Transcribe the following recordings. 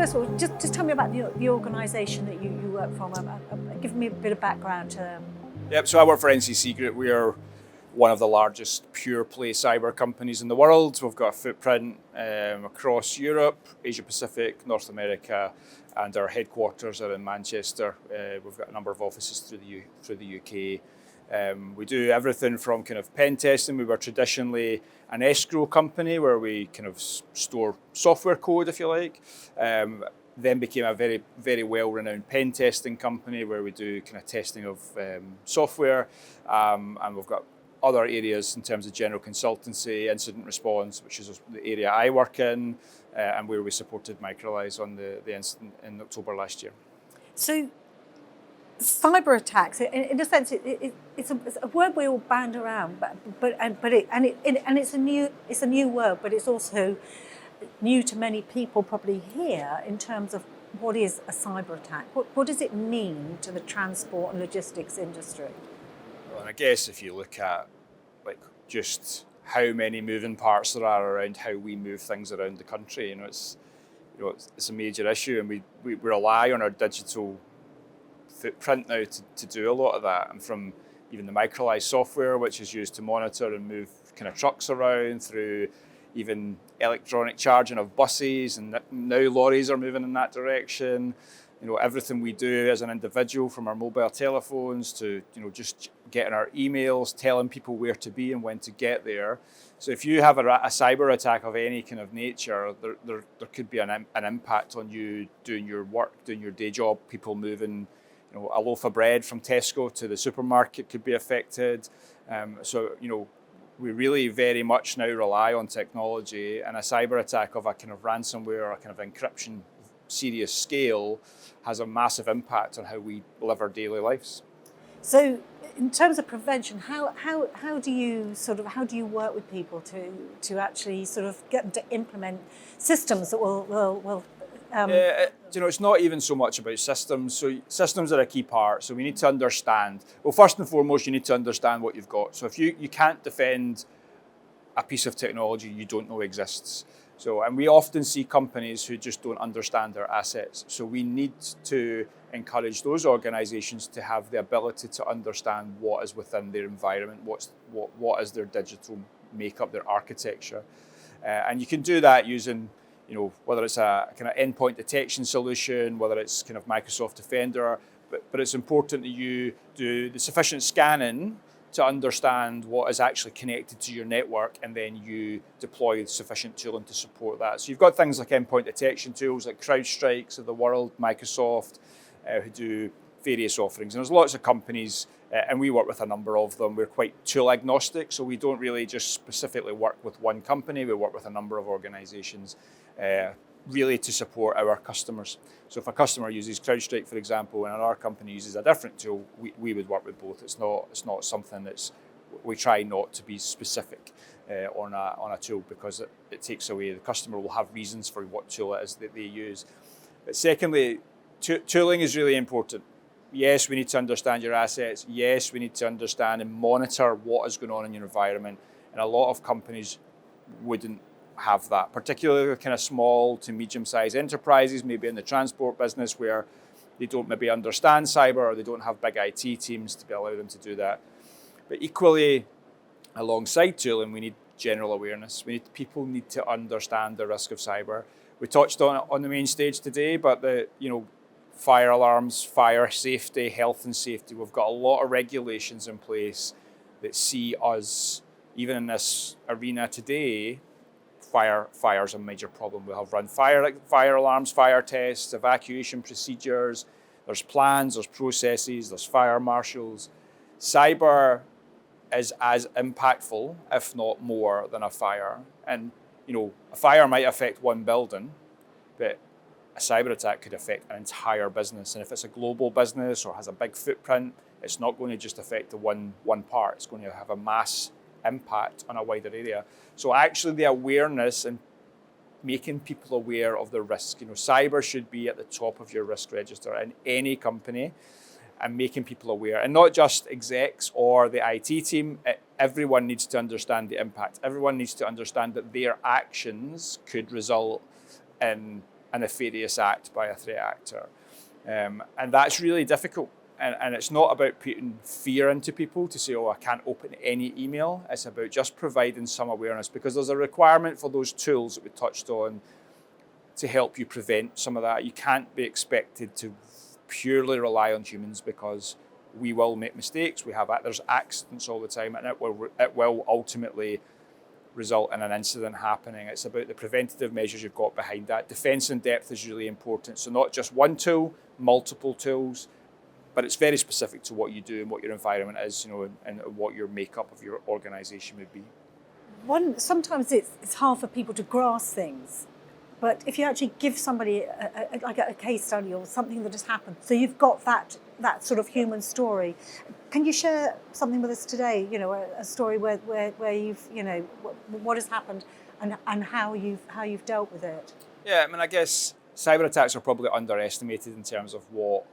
first of all, just tell me about the organisation that you work from. Give me a bit of background to them. Yep, so I work for NCC Group. We are one of the largest pure play cyber companies in the world. We've got a footprint across Europe, Asia Pacific, North America, and our headquarters are in Manchester. We've got a number of offices through the UK. We do everything from kind of pen testing. We were traditionally an escrow company where we kind of store software code, if you like. Then became a very, very well-renowned pen testing company where we do kind of testing of software. And we've got other areas in terms of general consultancy, incident response, which is the area I work in, and where we supported Microlise on the incident in October last year. So, cyber attacks, in a sense, it's a word we all band around, but it's a new word, but it's also new to many people probably here in terms of what is a cyber attack. What does it mean to the transport and logistics industry? Well, and I guess if you look at just how many moving parts there are around how we move things around the country, it's a major issue, and we rely on our digital footprint now to do a lot of that, and from even the Microlise software, which is used to monitor and move kind of trucks around, through even electronic charging of buses, and now lorries are moving in that direction. Everything we do as an individual, from our mobile telephones to just getting our emails, telling people where to be and when to get there. So if you have a cyber attack of any kind of nature, there could be an impact on you doing your work, doing your day job. People moving, a loaf of bread from Tesco to the supermarket could be affected. We really very much now rely on technology, and a cyber attack of a kind of ransomware or a kind of encryption serious scale has a massive impact on how we live our daily lives. So, in terms of prevention, how do you work with people to actually sort of get them to implement systems that will it's not even so much about systems. So systems are a key part. So we need to understand. Well, first and foremost, you need to understand what you've got. So if you can't defend a piece of technology you don't know exists. And we often see companies who just don't understand their assets. So we need to encourage those organisations to have the ability to understand what is within their environment, what is their digital makeup, their architecture. And you can do that using, whether it's a kind of endpoint detection solution, whether it's kind of Microsoft Defender, but it's important that you do the sufficient scanning to understand what is actually connected to your network, and then you deploy sufficient tooling to support that. So you've got things like endpoint detection tools like CrowdStrike of the world, Microsoft, who do various offerings. And there's lots of companies, and we work with a number of them. We're quite tool agnostic, so we don't really just specifically work with one company. We work with a number of organizations, really to support our customers. So if a customer uses CrowdStrike, for example, and our company uses a different tool, we would work with both. It's not something we try not to be specific on a tool, because it takes away, the customer will have reasons for what tool it is that they use. But secondly, tooling is really important. Yes, we need to understand your assets. Yes, we need to understand and monitor what is going on in your environment. And a lot of companies wouldn't have that, particularly kind of small to medium-sized enterprises, maybe in the transport business, where they don't maybe understand cyber, or they don't have big IT teams to allow them to do that. But equally, alongside tooling, we need general awareness. People need to understand the risk of cyber. We touched on the main stage today, but fire alarms, fire safety, health and safety. We've got a lot of regulations in place that see us, even in this arena today, fire's a major problem. We have run fire alarms, fire tests, evacuation procedures. There's plans, there's processes, there's fire marshals. Cyber is as impactful, if not more, than a fire. And a fire might affect one building, but a cyber attack could affect an entire business. And if it's a global business or has a big footprint, it's not going to just affect the one part. It's going to have a mass impact on a wider area. So actually the awareness and making people aware of the risk. Cyber should be at the top of your risk register in any company, and making people aware. And not just execs or the IT team, everyone needs to understand the impact. Everyone needs to understand that their actions could result in a nefarious act by a threat actor. And that's really difficult. And it's not about putting fear into people to say, oh, I can't open any email. It's about just providing some awareness, because there's a requirement for those tools that we touched on to help you prevent some of that. You can't be expected to purely rely on humans, because we will make mistakes. There's accidents all the time, and it will ultimately result in an incident happening. It's about the preventative measures you've got behind that. Defense in depth is really important. So not just one tool, multiple tools, but it's very specific to what you do and what your environment is, and what your makeup of your organization would be. Sometimes it's hard for people to grasp things, but if you actually give somebody a case study or something that has happened, so you've got that sort of human story. Can you share something with us today? A story where you've what has happened and how you've dealt with it. Yeah, I guess cyber attacks are probably underestimated in terms of what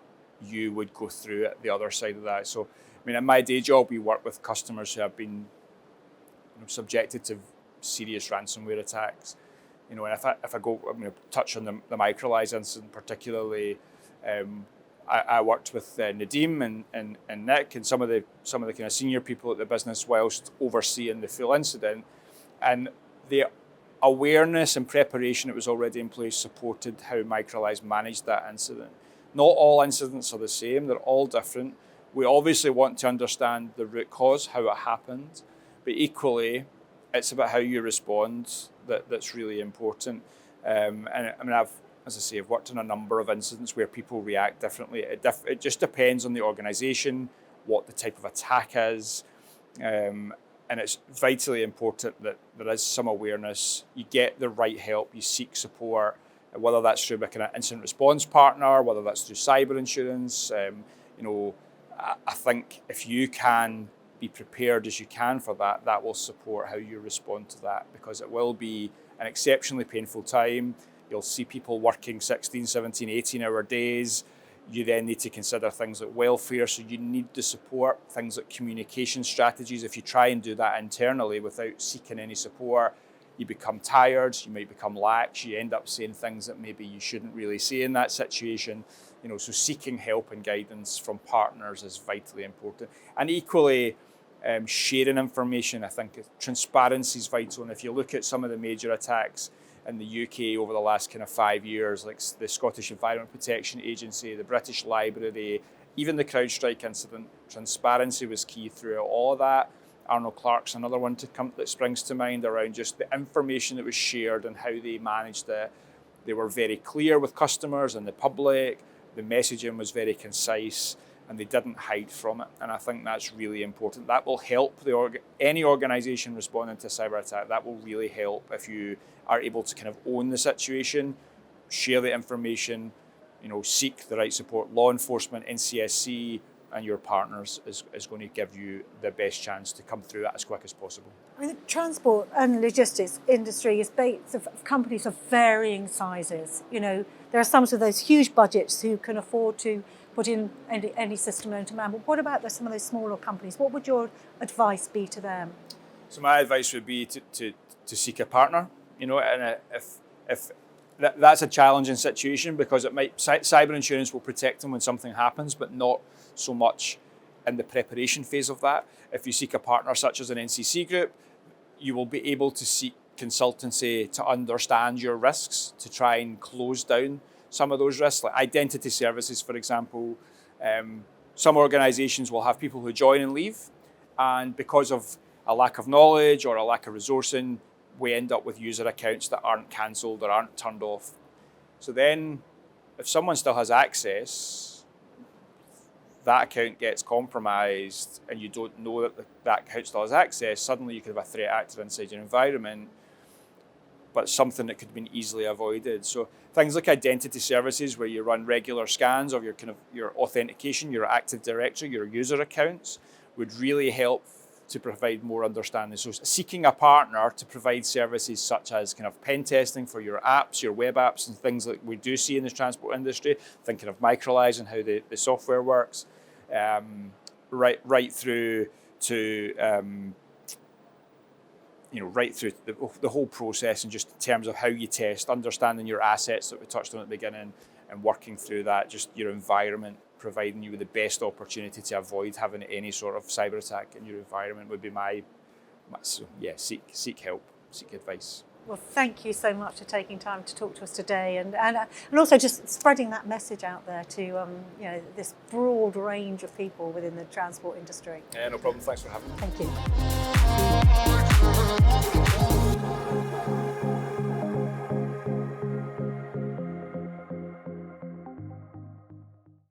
you would go through at the other side of that. So, in my day job, we work with customers who have been subjected to serious ransomware attacks. And if I go, I'm going to touch on the Microlize incident particularly. I worked with Nadeem and Nick and some of the kind of senior people at the business whilst overseeing the full incident, and the awareness and preparation that was already in place supported how Microlize managed that incident. Not all incidents are the same, they're all different. We obviously want to understand the root cause, how it happened, but equally, it's about how you respond that's really important. I've worked on a number of incidents where people react differently. It just depends on the organisation, what the type of attack is, and it's vitally important that there is some awareness. You get the right help, you seek support, whether that's through a kind of incident response partner, whether that's through cyber insurance. I think if you can be prepared as you can for that, that will support how you respond to that, because it will be an exceptionally painful time. You'll see people working 16, 17, 18-hour days. You then need to consider things like welfare, so you need the support, things like communication strategies. If you try and do that internally without seeking any support, you become tired, you might become lax, you end up saying things that maybe you shouldn't really say in that situation. So seeking help and guidance from partners is vitally important. And equally, sharing information, I think transparency is vital. And if you look at some of the major attacks in the UK over the last kind of 5 years, like the Scottish Environment Protection Agency, the British Library, even the CrowdStrike incident, transparency was key throughout all of that. Arnold Clark's another one that springs to mind around just the information that was shared and how they managed it. They were very clear with customers and the public. The messaging was very concise, and they didn't hide from it. And I think that's really important. That will help any organisation responding to a cyber attack. That will really help if you are able to kind of own the situation, share the information, seek the right support. Law enforcement, NCSC, and your partners is going to give you the best chance to come through that as quick as possible. The transport and logistics industry is based of companies of varying sizes. There are some of those huge budgets who can afford to put in any system known to man. But what about some of those smaller companies? What would your advice be to them? So my advice would be to seek a partner. And if that's a challenging situation, because cyber insurance will protect them when something happens, but not so much in the preparation phase of that. If you seek a partner such as an NCC group, you will be able to seek consultancy to understand your risks, to try and close down some of those risks, like identity services, for example. Some organisations will have people who join and leave, and because of a lack of knowledge or a lack of resourcing, we end up with user accounts that aren't cancelled or aren't turned off. So then, if someone still has access, that account gets compromised and you don't know that that account still has access, suddenly you could have a threat actor inside your environment, but something that could have been easily avoided. So things like identity services, where you run regular scans of your authentication, your Active Directory, your user accounts, would really help to provide more understanding. So seeking a partner to provide services such as kind of pen testing for your apps, your web apps, and things like we do see in the transport industry, thinking of Microlize and how the software works, right through to right through the whole process, and just in terms of how you test, understanding your assets that we touched on at the beginning, and working through that, just your environment, providing you with the best opportunity to avoid having any sort of cyber attack in your environment would be seek help, seek advice. Well, thank you so much for taking time to talk to us today, and also just spreading that message out there to this broad range of people within the transport industry. Yeah, no problem. Thanks for having me. Thank you.